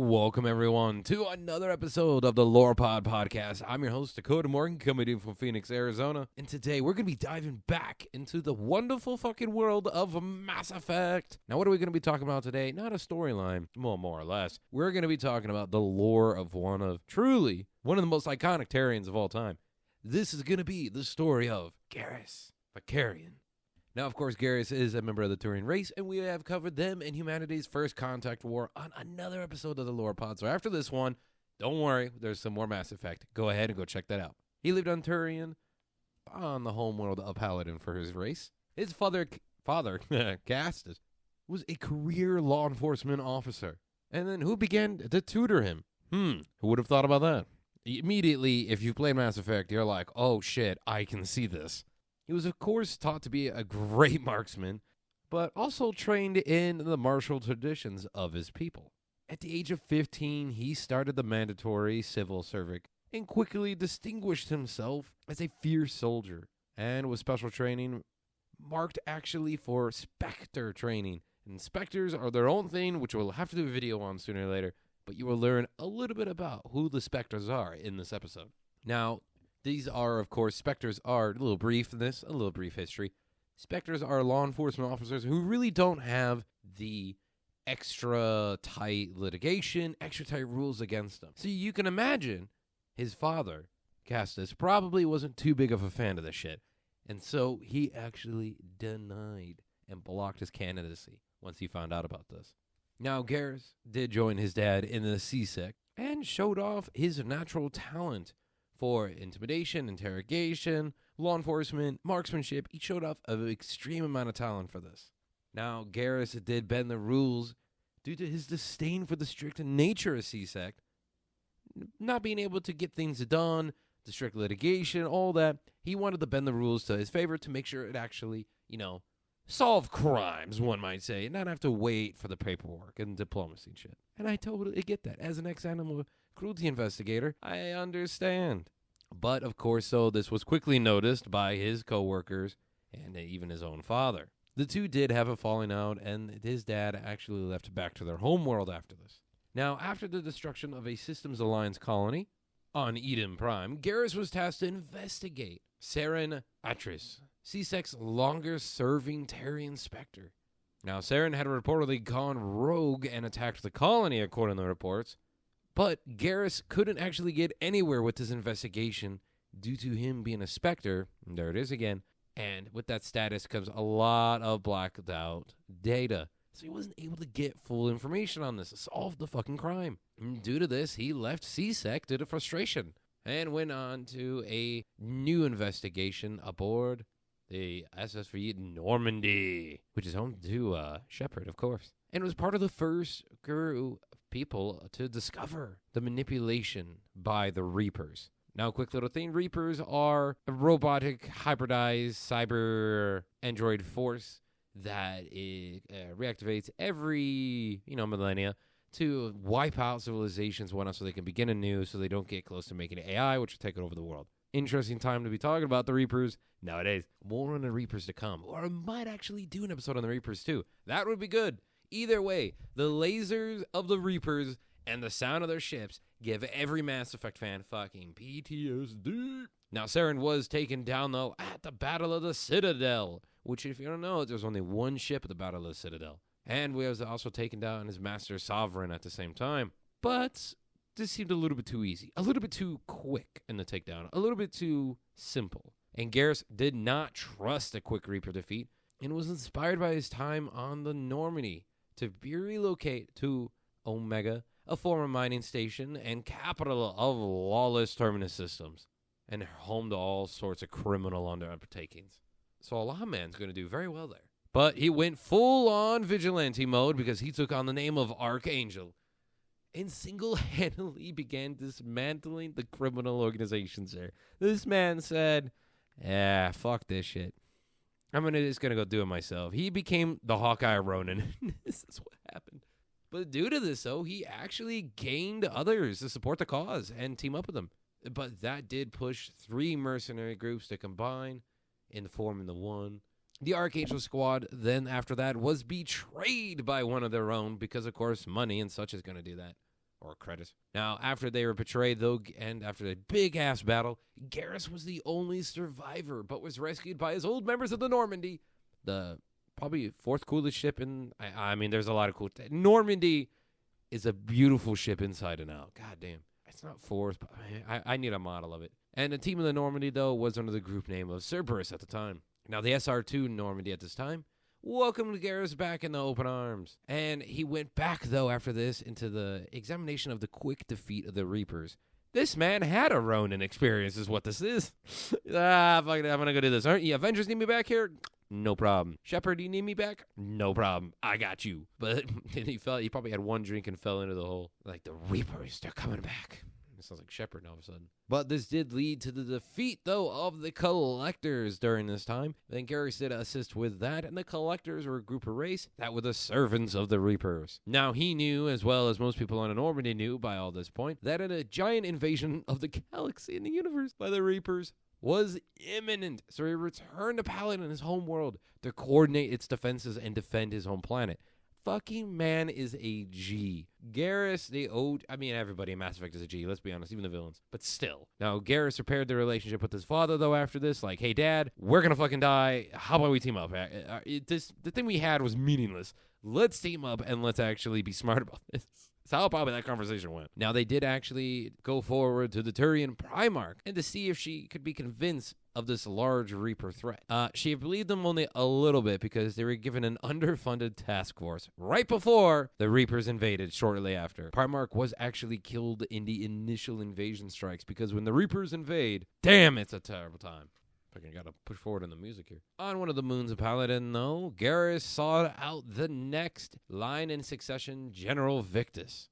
Welcome, everyone, to another episode of the Lorepod Podcast. I'm your host, Dakota Morgan, coming in from Phoenix, Arizona. And today, we're going to be diving back into the wonderful fucking world of Mass Effect. Now, what are we going to be talking about today? Not a storyline, well, more or less. We're going to be talking about the lore of one of the most iconic Tarians of all time. This is going to be the story of Garrus Vakarian. Now, of course, Garrus is a member of the Turian race, and we have covered them in humanity's first contact war on another episode of the Lore Pod. So after this one, don't worry, there's some more Mass Effect. Go ahead and go check that out. He lived on Turian, on the homeworld of Paladin for his race. His father, Castus, was a career law enforcement officer. And then who began to tutor him? Who would have thought about that? Immediately, if you've played Mass Effect, you're like, oh shit, I can see this. He was, of course, taught to be a great marksman, but also trained in the martial traditions of his people. At the age of 15, he started the mandatory civil service and quickly distinguished himself as a fierce soldier, and with special training marked actually for Spectre training. And Spectres are their own thing, which we'll have to do a video on sooner or later, but you will learn a little bit about who the Spectres are in this episode. Now, these are, of course, Spectres are, a little brief history. Spectres are law enforcement officers who really don't have the extra tight litigation, extra tight rules against them. So you can imagine his father, Castus, probably wasn't too big of a fan of this shit. And so he actually denied and blocked his candidacy once he found out about this. Now, Garrus did join his dad in the CSEC and showed off his natural talent for intimidation, interrogation, law enforcement, marksmanship. He showed off an extreme amount of talent for this. Now, Garrus did bend the rules due to his disdain for the strict nature of CSEC, not being able to get things done, the strict litigation, all that. He wanted to bend the rules to his favor to make sure it actually, solve crimes, one might say, and not have to wait for the paperwork and diplomacy and shit. And I totally get that. As an ex-animal cruelty investigator, I understand. But, of course, this was quickly noticed by his co-workers and even his own father. The two did have a falling out, and his dad actually left back to their homeworld after this. Now, after the destruction of a Systems Alliance colony on Eden Prime, Garrus was tasked to investigate Saren Atris, CSEC's longer-serving Tarian Spectre. Now, Saren had reportedly gone rogue and attacked the colony, according to the reports, but Garrus couldn't actually get anywhere with his investigation due to him being a Spectre. And there it is again. And with that status comes a lot of blacked out data. So he wasn't able to get full information on this to solve the fucking crime. And due to this, he left CSEC due to frustration and went on to a new investigation aboard the SSV Normandy, which is home to Shepard, of course. And was part of the first crew of people to discover the manipulation by the Reapers. Now, quick little thing. Reapers are a robotic, hybridized cyber android force that reactivates every, millennia to wipe out civilizations and whatnot so they can begin anew so they don't get close to making AI, which will take over the world. Interesting time to be talking about the Reapers nowadays. More on the Reapers to come. Or I might actually do an episode on the Reapers too. That would be good. Either way, the lasers of the Reapers and the sound of their ships give every Mass Effect fan fucking PTSD. Now, Saren was taken down, though, at the Battle of the Citadel, which, if you don't know, there's only one ship at the Battle of the Citadel. And we was also taken down his Master Sovereign at the same time. But this seemed a little bit too easy, a little bit too quick in the takedown, a little bit too simple. And Garrus did not trust a quick Reaper defeat and was inspired by his time on the Normandy to relocate to Omega, a former mining station and capital of lawless terminus systems, and home to all sorts of criminal undertakings. So a lawman's going to do very well there. But he went full-on vigilante mode because he took on the name of Archangel and single-handedly began dismantling the criminal organizations there. This man said, fuck this shit. I'm just going to go do it myself. He became the Hawkeye Ronin. This is what happened. But due to this, though, he actually gained others to support the cause and team up with them. But that did push 3 mercenary groups to combine in forming the one. The Archangel Squad, then after that, was betrayed by one of their own because, of course, money and such is going to do that. or credit. Now, after they were betrayed, though, and after a big-ass battle, Garrus was the only survivor, but was rescued by his old members of the Normandy, the probably fourth coolest ship in... I mean, there's a lot of cool... Normandy is a beautiful ship inside and out. God damn. It's not fourth, but I need a model of it. And the team of the Normandy, though, was under the group name of Cerberus at the time. Now, the SR-2 Normandy at this time welcomed Garrus back in the open arms. And he went back, though, after this, into the examination of the quick defeat of the Reapers. This man had a Ronin experience, is what this is. Fuck it, I'm going to go do this. Aren't you? Avengers need me back here? No problem. Shepard, do you need me back? No problem. I got you. But he probably had one drink and fell into the hole. Like, the Reapers, they're coming back. It sounds like Shepard all of a sudden. But this did lead to the defeat, though, of the Collectors during this time. Then Garrus did assist with that, and the Collectors were a group of race that were the servants of the Reapers. Now, he knew, as well as most people on Normandy knew by all this point, that a giant invasion of the galaxy and the universe by the Reapers was imminent. So he returned to Paladin, his home world, to coordinate its defenses and defend his home planet. Fucking man is a G. Garrus, everybody in Mass Effect is a G, let's be honest, even the villains. But still. Now, Garrus repaired the relationship with his father, though, after this. Like, hey, Dad, we're gonna fucking die. How about we team up? The thing we had was meaningless. Let's team up and let's actually be smart about this. That's how probably that conversation went. Now, they did actually go forward to the Turian Primarch and to see if she could be convinced of this large Reaper threat. She believed them only a little bit because they were given an underfunded task force right before the Reapers invaded shortly after. Primarch was actually killed in the initial invasion strikes because when the Reapers invade, damn, it's a terrible time. I gotta push forward on the music here. On one of the moons of Paladin, though, Garrus sought out the next line in succession, General Victus.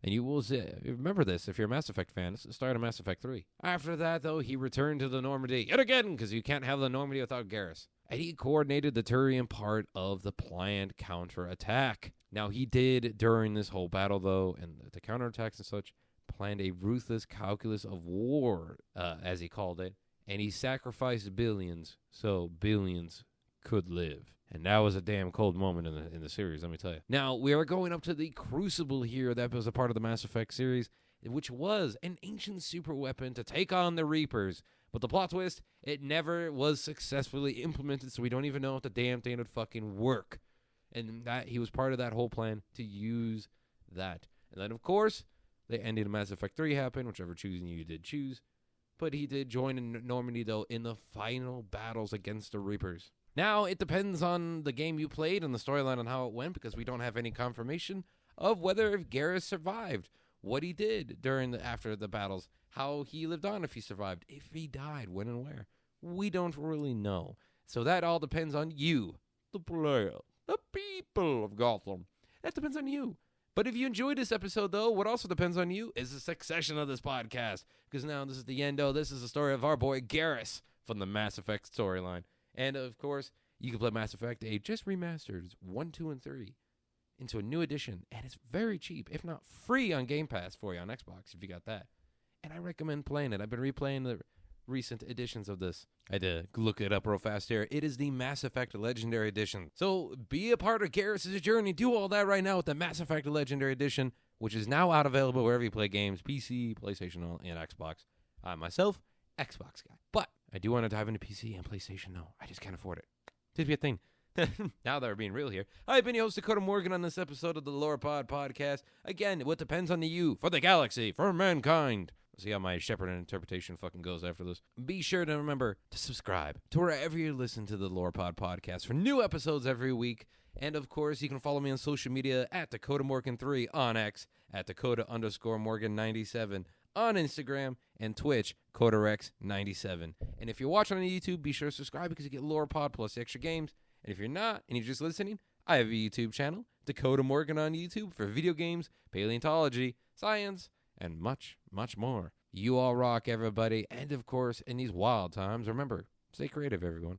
And you will remember this if you're a Mass Effect fan. This is the start of Mass Effect 3. After that, though, he returned to the Normandy yet again, because you can't have the Normandy without Garrus. And he coordinated the Turian part of the planned counterattack. Now, he did, during this whole battle, though, and the counterattacks and such, planned a ruthless calculus of war, as he called it. And he sacrificed billions so billions could live. And that was a damn cold moment in the series, let me tell you. Now, we are going up to the Crucible here that was a part of the Mass Effect series, which was an ancient super weapon to take on the Reapers. But the plot twist, it never was successfully implemented, so we don't even know if the damn thing would fucking work. And that he was part of that whole plan to use that. And then, of course, the ending of Mass Effect 3 happened, whichever choosing you did choose. But he did join in Normandy, though, in the final battles against the Reapers. Now, it depends on the game you played and the storyline on how it went, because we don't have any confirmation of whether if Garrus survived, what he did after the battles, how he lived on if he survived, if he died, when and where. We don't really know. So that all depends on you, the player, the people of Gotham. That depends on you. But if you enjoyed this episode, though, what also depends on you is the succession of this podcast. Because now this is the end, This is the story of our boy Garrus from the Mass Effect storyline. And, of course, you can play Mass Effect 8 just remastered 1, 2, and 3 into a new edition. And it's very cheap, if not free on Game Pass for you on Xbox if you got that. And I recommend playing it. I've been replaying the recent editions of this. I had to look it up real fast here. It is the Mass Effect Legendary Edition. So be a part of Garrus' journey. Do all that right now with the Mass Effect Legendary Edition, which is now out available wherever you play games, PC, PlayStation, and Xbox. I, myself, Xbox guy. But I do want to dive into PC and PlayStation now. I just can't afford it. Could be a thing. Now that we're being real here. I've been your host, Dakota Morgan, on this episode of the Lorepod Podcast. Again, what depends on the you, for the galaxy, for mankind. See how my Shepard interpretation fucking goes after this. Be sure to remember to subscribe to wherever you listen to the Lorepod Podcast for new episodes every week. And, of course, you can follow me on social media at DakotaMorgan3 on X, at Dakota_Morgan97 on Instagram, and Twitch, CodaRex97. And if you're watching on YouTube, be sure to subscribe because you get Lorepod plus extra games. And if you're not, and you're just listening, I have a YouTube channel, Dakota Morgan on YouTube, for video games, paleontology, science, and much, much more. You all rock, everybody. And, of course, in these wild times, remember, stay creative, everyone.